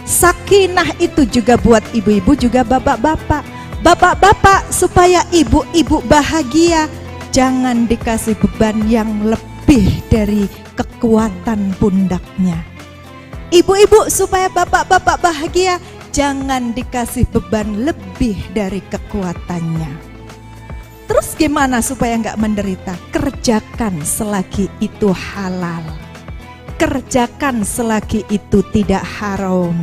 Sakinah itu juga buat ibu-ibu, juga bapak-bapak. Bapak-bapak supaya ibu-ibu bahagia, jangan dikasih beban yang lebih dari kekuatan pundaknya. Ibu-ibu supaya bapak-bapak bahagia, jangan dikasih beban lebih dari kekuatannya. Terus gimana supaya nggak menderita? Kerjakan selagi itu halal. Kerjakan selagi itu tidak haram.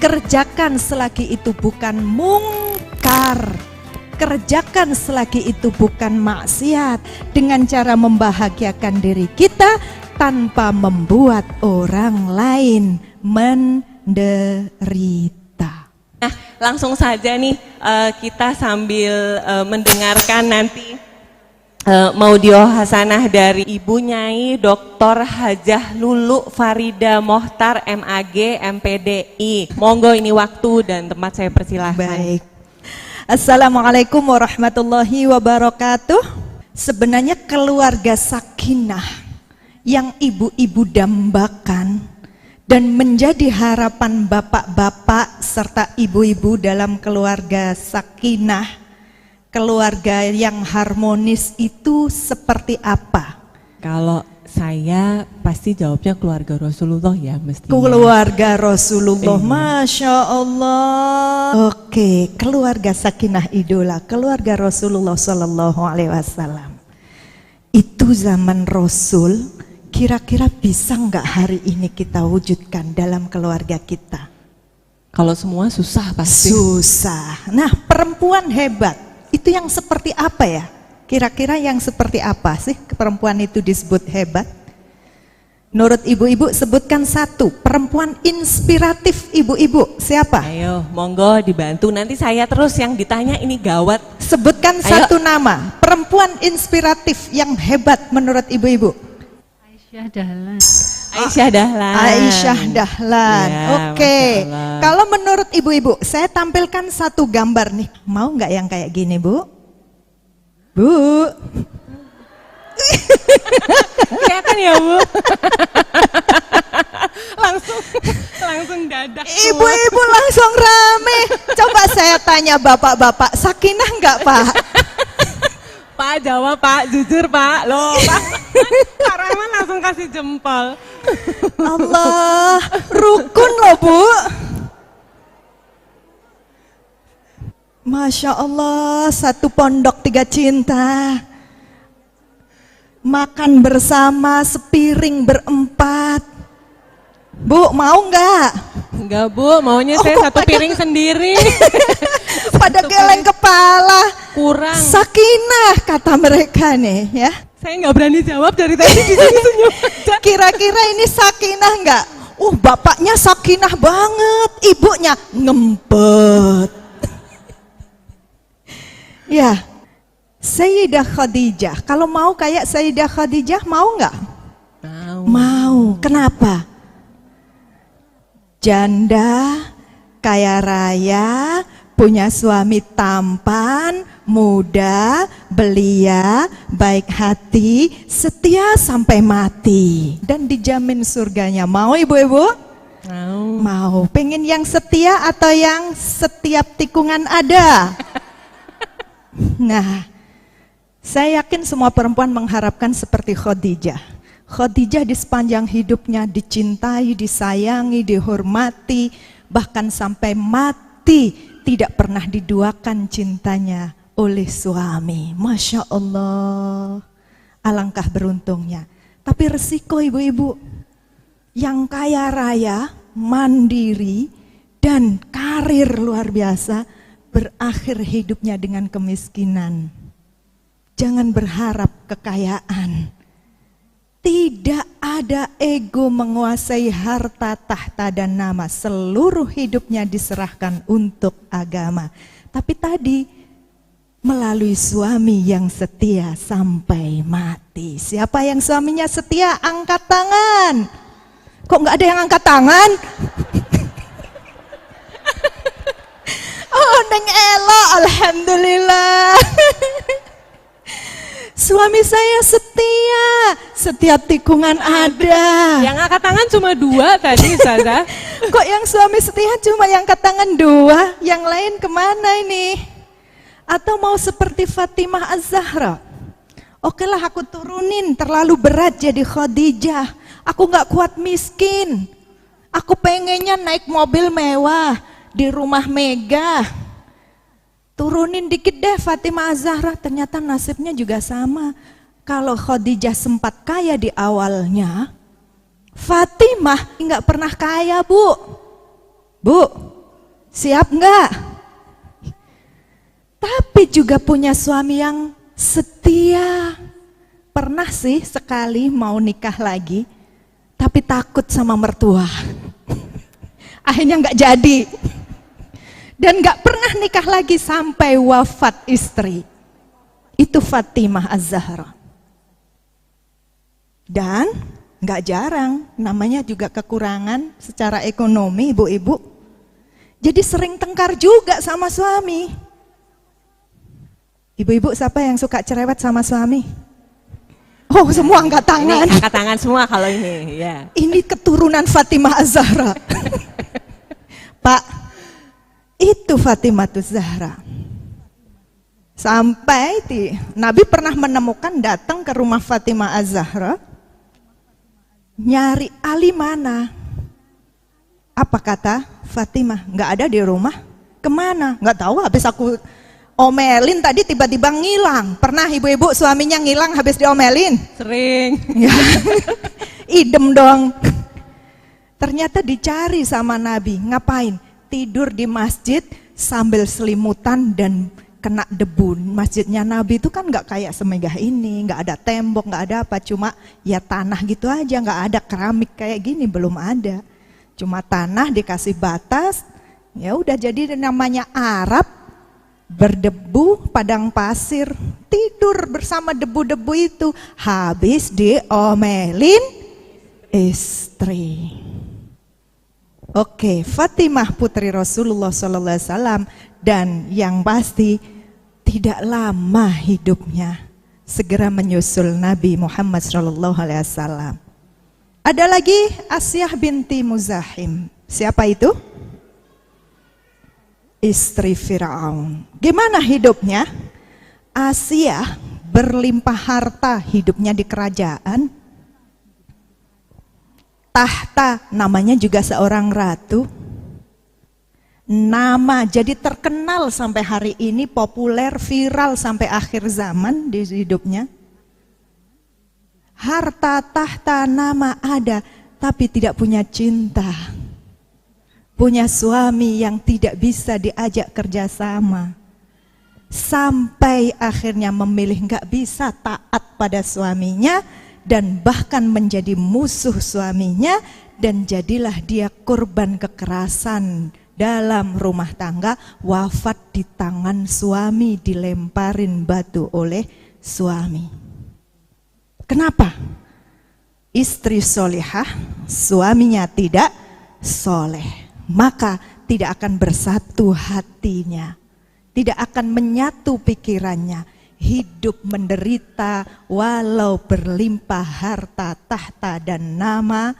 Kerjakan selagi itu bukan mungkar. Kerjakan selagi itu bukan maksiat, dengan cara membahagiakan diri kita tanpa membuat orang lain menderita. Nah, langsung saja nih kita sambil mendengarkan nanti Maudio Hasanah dari Ibu Nyai Dr. Hajah Lulu Farida Mohtar MAG MPDI. Monggo, ini waktu dan tempat saya persilahkan. Baik. Assalamualaikum warahmatullahi wabarakatuh. Sebenarnya keluarga sakinah yang ibu-ibu dambakan dan menjadi harapan bapak-bapak serta ibu-ibu dalam keluarga sakinah, keluarga yang harmonis itu seperti apa? Kalau saya pasti jawabnya keluarga Rasulullah ya mestinya. Keluarga Rasulullah, Masya Allah. Oke, keluarga sakinah idola, keluarga Rasulullah Sallallahu Alaihi Wasallam. Itu zaman Rasul. Kira-kira bisa nggak hari ini kita wujudkan dalam keluarga kita? Kalau semua susah pasti. Susah. Nah, perempuan hebat itu yang seperti apa ya? Kira-kira yang seperti apa sih perempuan itu disebut hebat? Menurut ibu-ibu sebutkan satu perempuan inspiratif ibu-ibu. Siapa? Ayo, monggo dibantu. Nanti saya terus yang ditanya, ini gawat. Sebutkan satu nama perempuan inspiratif yang hebat menurut ibu-ibu. Aisyah Dahlan. Aisyah Dahlan. Aisyah Dahlan. Ya, Oke. Masya Allah. Kalau menurut ibu-ibu, saya tampilkan satu gambar nih. Mau nggak yang kayak gini, Bu? Bu. Kelihatan ya, Bu? langsung dadak. Ibu-ibu langsung rame. Coba saya tanya bapak-bapak, sakinah nggak, Pak? Pak, jawab Pak, jujur Pak. Loh, Pak Rahman langsung kasih jempol. Allah, rukun loh, Bu. Masya Allah, satu pondok tiga cinta. Makan bersama sepiring berempat. Bu, mau nggak? Enggak Bu, maunya saya satu piring sendiri. Pada geleng kepala. Kurang. Sakinah kata mereka nih ya. Saya nggak berani jawab dari tadi di sini senyum aja. Kira-kira ini sakinah nggak? Bapaknya sakinah banget, ibunya ngempet. Ya, Sayyidah Khadijah. Kalau mau kayak Sayyidah Khadijah, mau nggak? Mau. Mau. Kenapa? Janda, kaya raya, punya suami tampan, muda, belia, baik hati, setia sampai mati, dan dijamin surganya. Mau ibu-ibu? Mau. Mau. Pengen yang setia atau yang setiap tikungan ada? Nah, saya yakin semua perempuan mengharapkan seperti Khadijah. Khadijah di sepanjang hidupnya dicintai, disayangi, dihormati, bahkan sampai mati tidak pernah diduakan cintanya oleh suami. Masya Allah, alangkah beruntungnya. Tapi resiko ibu-ibu, yang kaya raya, mandiri, dan karir luar biasa, berakhir hidupnya dengan kemiskinan. Jangan berharap kekayaan. Tidak ada ego menguasai harta, tahta, dan nama. Seluruh hidupnya diserahkan untuk agama. Tapi tadi melalui suami yang setia sampai mati. Siapa yang suaminya setia? Angkat tangan. Kok nggak ada yang angkat tangan? Oh, Neng Ella, alhamdulillah. Suami saya setia, setiap tikungan ada. Yang angkat tangan cuma 2 tadi, Ustazah. Kok yang suami setia cuma yang angkat tangan 2, yang lain kemana ini? Atau mau seperti Fatimah Az-Zahra? Oke lah aku turunin, terlalu berat jadi Khadijah. Aku gak kuat miskin. Aku pengennya naik mobil mewah, di rumah megah. Turunin dikit deh Fatimah Az-Zahra. Ternyata nasibnya juga sama. Kalau Khadijah sempat kaya di awalnya, Fatimah nggak pernah kaya, Bu. Bu, siap nggak? Tapi juga punya suami yang setia. Pernah sih sekali mau nikah lagi, tapi takut sama mertua. Akhirnya nggak jadi. Dan nggak pernah nikah lagi sampai wafat istri. Itu Fatimah Az-Zahra. Dan nggak jarang, namanya juga kekurangan secara ekonomi ibu-ibu. Jadi sering tengkar juga sama suami. Ibu-ibu siapa yang suka cerewet sama suami? Oh semua angkat tangan. Ini angkat tangan semua kalau ini, ya. Ini keturunan Fatimah Az-Zahra. Pak, itu Fatimah Az-Zahra. Sampai Nabi pernah menemukan datang ke rumah Fatimah Az-Zahra. Nyari Ali mana? Apa kata Fatimah? Nggak ada di rumah. Kemana? Nggak tahu. Habis aku omelin tadi tiba-tiba ngilang. Pernah ibu-ibu suaminya ngilang habis diomelin? Sering. Idem dong. Ternyata dicari sama Nabi. Ngapain? Tidur di masjid sambil selimutan dan kena debu. Masjidnya Nabi itu kan nggak kayak semegah ini, nggak ada tembok, nggak ada apa, cuma ya tanah gitu aja, nggak ada keramik kayak gini, belum ada. Cuma tanah dikasih batas, ya udah jadi namanya Arab, berdebu, padang pasir, tidur bersama debu-debu itu, habis diomelin istri. Oke, Fatimah putri Rasulullah SAW, dan yang pasti tidak lama hidupnya, segera menyusul Nabi Muhammad SAW. Ada lagi Asyah binti Muzahim. Siapa itu? Istri Firaun. Gimana hidupnya? Asyah berlimpah harta, hidupnya di kerajaan. Tahta, namanya juga seorang ratu. Nama jadi terkenal sampai hari ini, populer, viral sampai akhir zaman di hidupnya. Harta, tahta, nama ada, tapi tidak punya cinta. Punya suami yang tidak bisa diajak kerjasama. Sampai akhirnya memilih nggak bisa taat pada suaminya, dan bahkan menjadi musuh suaminya, dan jadilah dia korban kekerasan dalam rumah tangga, wafat di tangan suami, dilemparin batu oleh suami. Kenapa? Istri solihah, suaminya tidak soleh, maka tidak akan bersatu hatinya, tidak akan menyatu pikirannya, hidup menderita walau berlimpah harta, tahta, dan nama,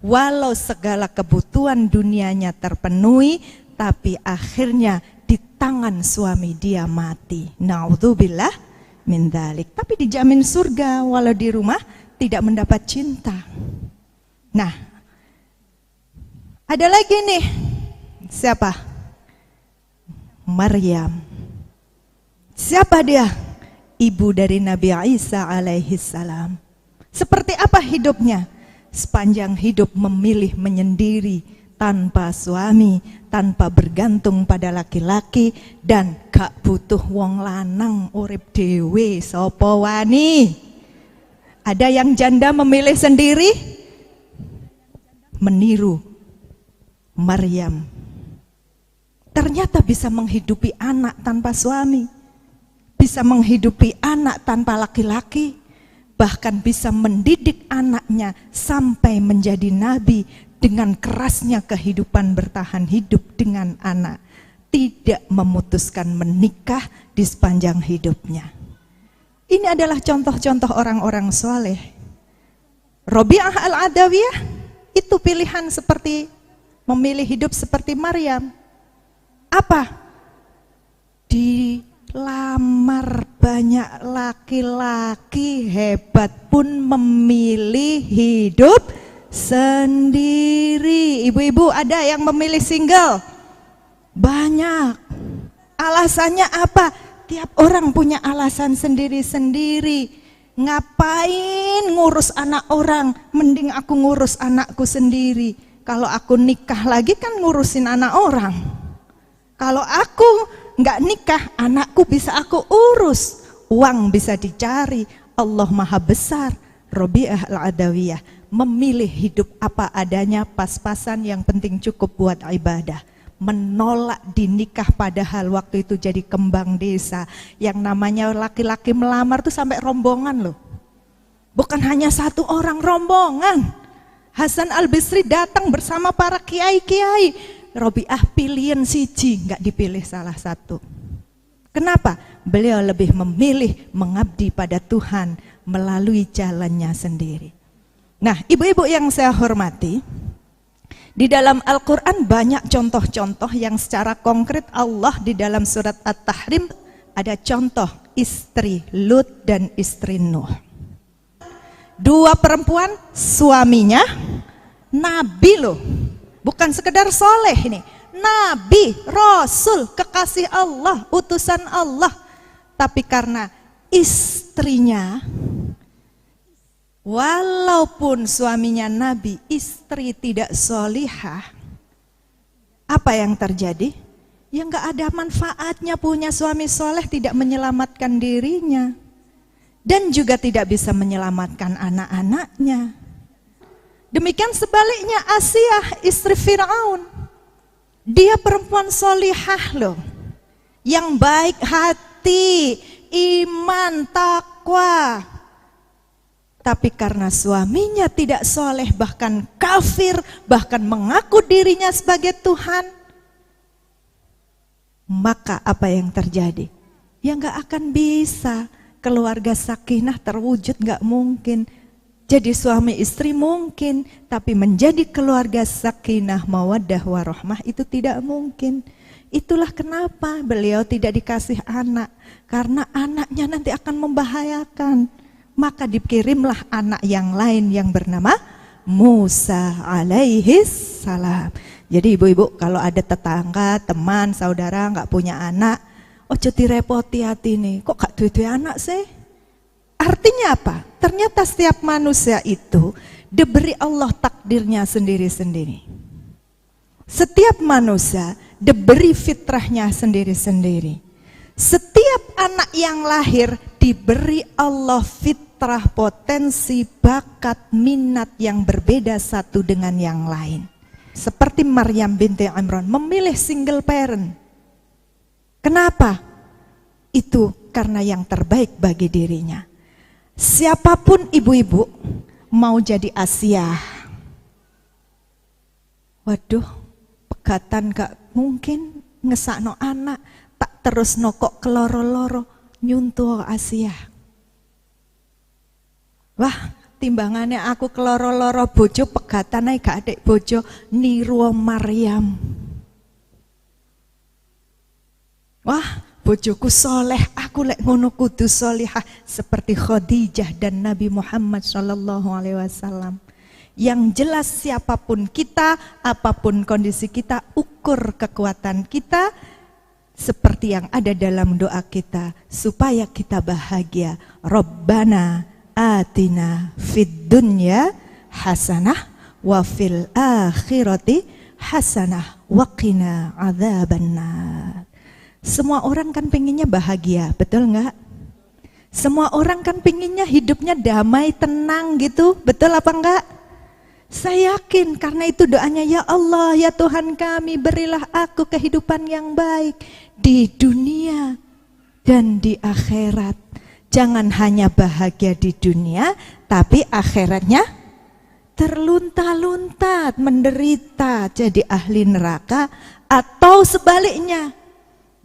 walau segala kebutuhan dunianya terpenuhi, tapi akhirnya di tangan suami dia mati. Naudzubillah min dzalik. Tapi dijamin surga walau di rumah tidak mendapat cinta. Nah, ada lagi nih. Siapa? Maryam. Siapa dia? Ibu dari Nabi Isa alaihi salam. Seperti apa hidupnya? Sepanjang hidup memilih menyendiri, tanpa suami, tanpa bergantung pada laki-laki, dan gak butuh wong lanang, urip dewe sapa wani. Ada yang janda memilih sendiri? Meniru Maryam. Ternyata bisa menghidupi anak tanpa suami, bisa menghidupi anak tanpa laki-laki, bahkan bisa mendidik anaknya sampai menjadi nabi dengan kerasnya kehidupan bertahan hidup dengan anak, tidak memutuskan menikah di sepanjang hidupnya. Ini adalah contoh-contoh orang-orang soleh. Robi'ah al-Adawiyah itu pilihan seperti memilih hidup seperti Maryam. Apa? Dilamar banyak laki-laki hebat pun memilih hidup sendiri. Ibu-ibu ada yang memilih single? Banyak. Alasannya apa? Tiap orang punya alasan sendiri-sendiri. Ngapain ngurus anak orang? Mending aku ngurus anakku sendiri. Kalau aku nikah lagi kan ngurusin anak orang. Kalau aku nggak nikah, anakku bisa aku urus. Uang bisa dicari. Allah Maha Besar. Robiah Al-Adawiyah memilih hidup apa adanya, pas-pasan, yang penting cukup buat ibadah. Menolak dinikah padahal waktu itu jadi kembang desa. Yang namanya laki-laki melamar tuh sampai rombongan loh. Bukan hanya satu orang, rombongan. Hasan Al-Bisri datang bersama para kiai-kiai. Robiah pilihan siji, nggak dipilih salah satu. Kenapa? Beliau lebih memilih mengabdi pada Tuhan melalui jalannya sendiri. Nah, ibu-ibu yang saya hormati, di dalam Al-Quran banyak contoh-contoh yang secara konkret Allah di dalam surat At-Tahrim ada contoh istri Lut dan istri Nuh. Dua perempuan, suaminya Nabi loh, bukan sekedar soleh ini, Nabi, Rasul, kekasih Allah, utusan Allah. Tapi karena istrinya, walaupun suaminya Nabi, istri tidak solihah, apa yang terjadi? Ya nggak ada manfaatnya punya suami soleh, tidak menyelamatkan dirinya. Dan juga tidak bisa menyelamatkan anak-anaknya. Demikian sebaliknya Asiyah, istri Fir'aun. Dia perempuan solihah loh. Yang baik hati, iman, takwa. Tapi karena suaminya tidak soleh, bahkan kafir, bahkan mengaku dirinya sebagai Tuhan, maka apa yang terjadi? Ya nggak akan bisa. Keluarga sakinah terwujud, nggak mungkin. Jadi suami istri mungkin, tapi menjadi keluarga sakinah, mawaddah, warahmah itu tidak mungkin. Itulah kenapa beliau tidak dikasih anak, karena anaknya nanti akan membahayakan. Maka dikirimlah anak yang lain yang bernama Musa alaihis salam. Jadi ibu-ibu kalau ada tetangga, teman, saudara nggak punya anak, ojo direpoti hati nih, kok gak duwe anak sih? Artinya apa? Ternyata setiap manusia itu diberi Allah takdirnya sendiri-sendiri. Setiap manusia diberi fitrahnya sendiri-sendiri. Setiap anak yang lahir diberi Allah fitrah, potensi, bakat, minat yang berbeda satu dengan yang lain. Seperti Maryam binti Imran memilih single parent. Kenapa? Itu karena yang terbaik bagi dirinya. Siapapun ibu-ibu mau jadi Asiyah, waduh, pegatan gak mungkin ngesakno anak, tak terus nokok keloro-loro nyuntuh Asiyah. Wah, timbangannya aku keloro-loro bojo pegatan ae gak adek bojo, niru Maryam. Wah, bojoku soleh, aku lek ngono kudu solihah seperti Khadijah dan Nabi Muhammad SAW. Yang jelas siapapun kita, apapun kondisi kita, ukur kekuatan kita seperti yang ada dalam doa kita supaya kita bahagia. Rabbana atina fid dunya hasanah wa fil akhirati hasanah wa qina adzabannar. Semua orang kan pengennya bahagia, betul nggak? Semua orang kan pengennya hidupnya damai, tenang gitu, betul apa enggak? Saya yakin karena itu doanya, ya Allah, ya Tuhan kami, berilah aku kehidupan yang baik di dunia dan di akhirat. Jangan hanya bahagia di dunia, tapi akhiratnya terlunta-lunta, menderita, jadi ahli neraka, atau sebaliknya.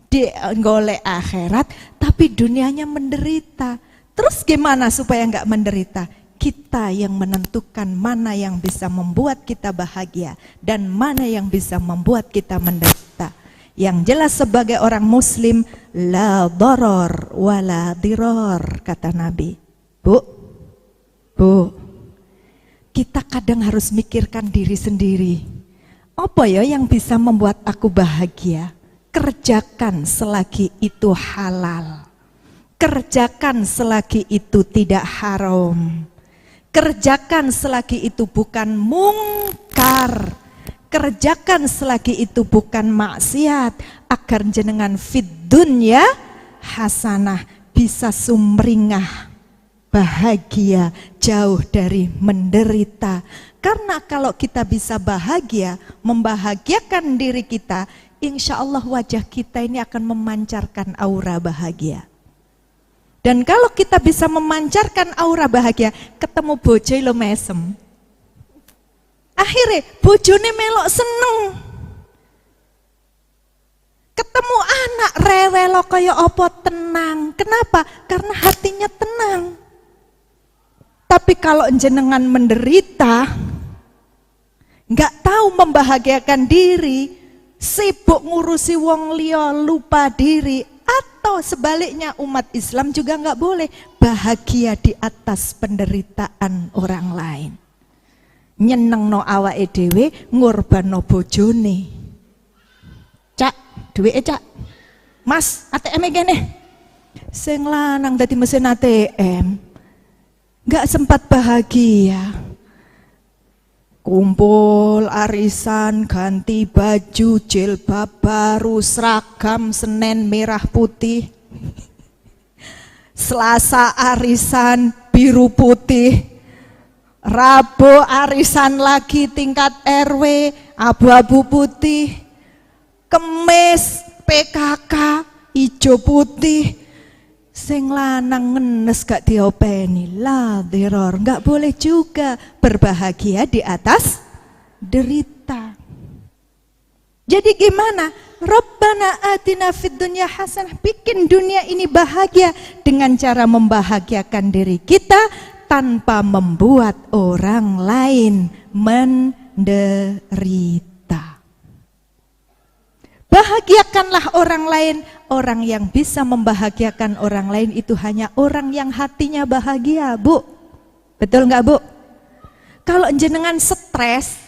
Dia golek akhirat tapi dunianya menderita. Terus gimana supaya nggak menderita? Kita yang menentukan mana yang bisa membuat kita bahagia dan mana yang bisa membuat kita menderita. Yang jelas sebagai orang muslim, la daror wala diror, kata Nabi. Bu, kita kadang harus mikirkan diri sendiri. Apa ya yang bisa membuat aku bahagia? Kerjakan selagi itu halal. Kerjakan selagi itu tidak haram. Kerjakan selagi itu bukan mungkar. Kerjakan selagi itu bukan maksiat. Agar jenengan fid dunya hasanah, bisa sumringah, bahagia, jauh dari menderita. Karena kalau kita bisa bahagia, membahagiakan diri kita, insya Allah wajah kita ini akan memancarkan aura bahagia. Dan kalau kita bisa memancarkan aura bahagia, ketemu bojo lo mesem. Akhirnya bojone melok seneng. Ketemu anak rewelo kaya apa tenang. Kenapa? Karena hatinya tenang. Tapi kalau jenengan menderita, nggak tahu membahagiakan diri, sibuk ngurusi wong liya, lupa diri, atau sebaliknya umat Islam juga nggak boleh bahagia di atas penderitaan orang lain. Nyenengno awake dhewe, ngorbanno bojone. Cak, duwike Cak. Mas, ATM-e kene. Sing lanang dadi mesin ATM. Nggak sempat bahagia. Kumpul, arisan, ganti baju, jilbab baru, seragam, Senin merah putih. Selasa arisan biru putih. Rabu arisan lagi tingkat RW, abu-abu putih. Kemis PKK, ijo putih. Sing lanang ngenes gak diopeni, la diror, gak boleh juga berbahagia di atas derita. Jadi gimana? Rabbana atina fid dunya hasanah, bikin dunia ini bahagia dengan cara membahagiakan diri kita tanpa membuat orang lain menderita. Bahagiakanlah orang lain. Orang yang bisa membahagiakan orang lain itu hanya orang yang hatinya bahagia, Bu. Betul nggak, Bu? Kalau jenengan stres,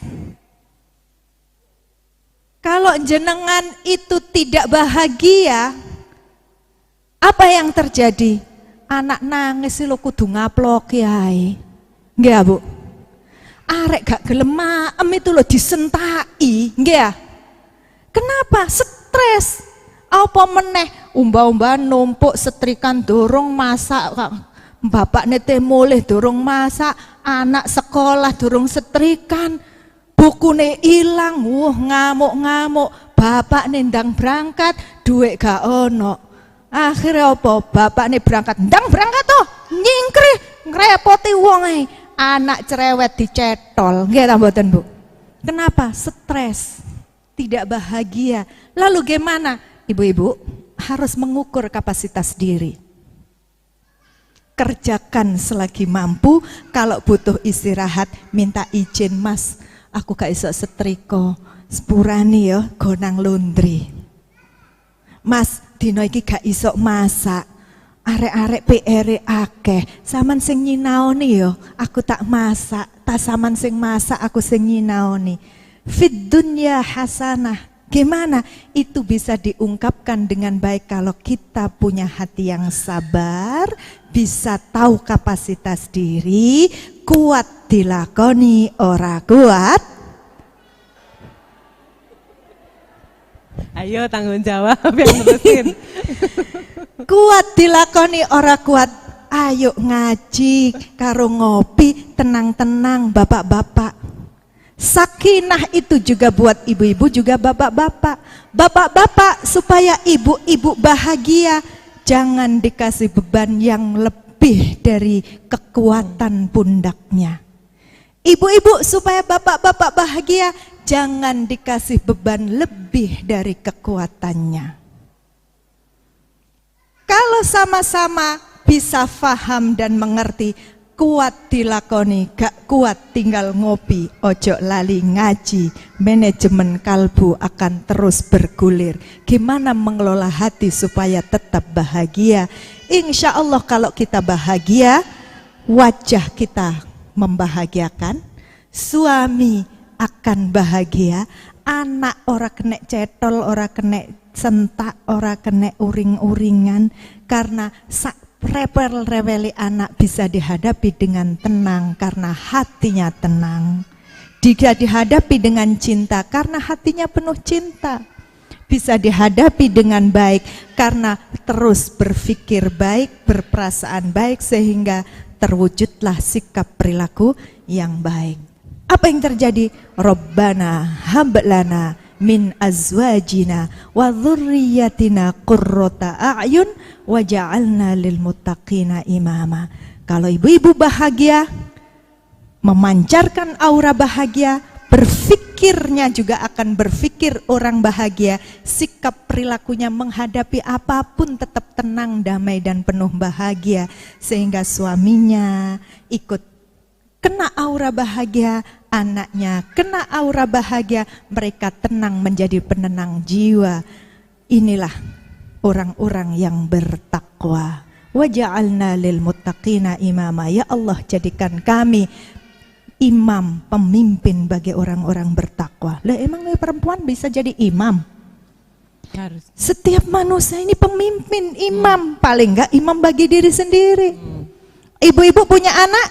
kalau jenengan itu tidak bahagia, apa yang terjadi? Anak nangis lo kudu ngaplok yai. Nggih, Bu. Arek gak gelem maem itu lo disentai, nggih. Kenapa? Stres. Apa meneh umba-umba numpuk setrikan dorong masak, bapak nete mulih dorong masak, anak sekolah dorong setrikan, bukune ilang, ngamuk-ngamuk, bapak nendang berangkat, duit gak ono. Akhirnya apa? Bapak nih berangkat, ndang berangkat toh, nyingkri, ngerepoti wong ae. Anak cerewet dicetol, nggih ta mboten, Bu? Kenapa? Stres, tidak bahagia. Lalu gimana? Ibu-ibu harus mengukur kapasitas diri. Kerjakan selagi mampu, kalau butuh istirahat minta izin, Mas, aku gak iso setrika, sepurani ya gonang laundry. Mas, dino iki gak iso masak, arek-arek PR akeh, saman sing nyinaoni ya, aku tak masak, tak saman sing masak, aku sing nyinaoni. Fid dunya hasanah. Gimana? Itu bisa diungkapkan dengan baik kalau kita punya hati yang sabar, bisa tahu kapasitas diri, kuat dilakoni, ora kuat. Ayo tanggung jawab yang nerusin. Kuat dilakoni, ora kuat. Ayo ngaji, karo ngopi, tenang-tenang bapak-bapak. Sakinah itu juga buat ibu-ibu juga bapak-bapak. Bapak-bapak supaya ibu-ibu bahagia, jangan dikasih beban yang lebih dari kekuatan pundaknya. Ibu-ibu supaya bapak-bapak bahagia, jangan dikasih beban lebih dari kekuatannya. Kalau sama-sama bisa faham dan mengerti, kuat dilakoni, gak kuat tinggal ngopi, ojo lali ngaji. Manajemen kalbu akan terus bergulir. Gimana mengelola hati supaya tetap bahagia? Insya Allah kalau kita bahagia, wajah kita membahagiakan, suami akan bahagia, anak ora kena cetol, ora kena sentak, ora kena uring-uringan, karena rewel-reweli anak bisa dihadapi dengan tenang karena hatinya tenang. Jika dihadapi dengan cinta karena hatinya penuh cinta. Bisa dihadapi dengan baik karena terus berpikir baik, berperasaan baik, sehingga terwujudlah sikap perilaku yang baik. Apa yang terjadi? Rabbana hablana min azwajina wa dzurriyyatina qurrata a'yun waja'alna lil muttaqina imama. Kalau ibu-ibu bahagia, memancarkan aura bahagia, berfikirnya juga akan berfikir orang bahagia, sikap perilakunya menghadapi apapun tetap tenang, damai dan penuh bahagia, sehingga suaminya ikut kena aura bahagia, anaknya kena aura bahagia, mereka tenang menjadi penenang jiwa. Inilah orang-orang yang bertakwa. Wa ja'alna lil muttaqina imama. Ya Allah, jadikan kami imam, pemimpin bagi orang-orang bertakwa. Lah emang perempuan bisa jadi imam? Harus. Setiap manusia ini pemimpin, imam, paling enggak imam bagi diri sendiri. Ibu-ibu punya anak,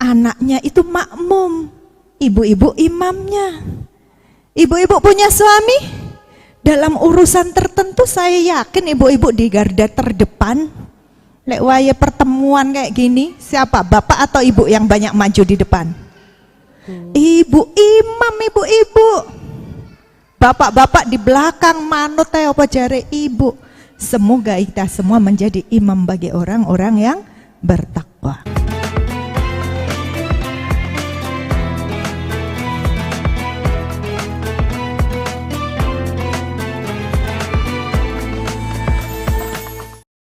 anaknya itu makmum, ibu-ibu imamnya. Ibu-ibu punya suami, dalam urusan tertentu saya yakin ibu-ibu di garda terdepan. Lek waya pertemuan kayak gini, siapa? Bapak atau ibu yang banyak maju di depan? Ibu imam, ibu-ibu. Bapak-bapak di belakang manut apa jare ibu. Semoga kita semua menjadi imam bagi orang-orang yang bertakwa.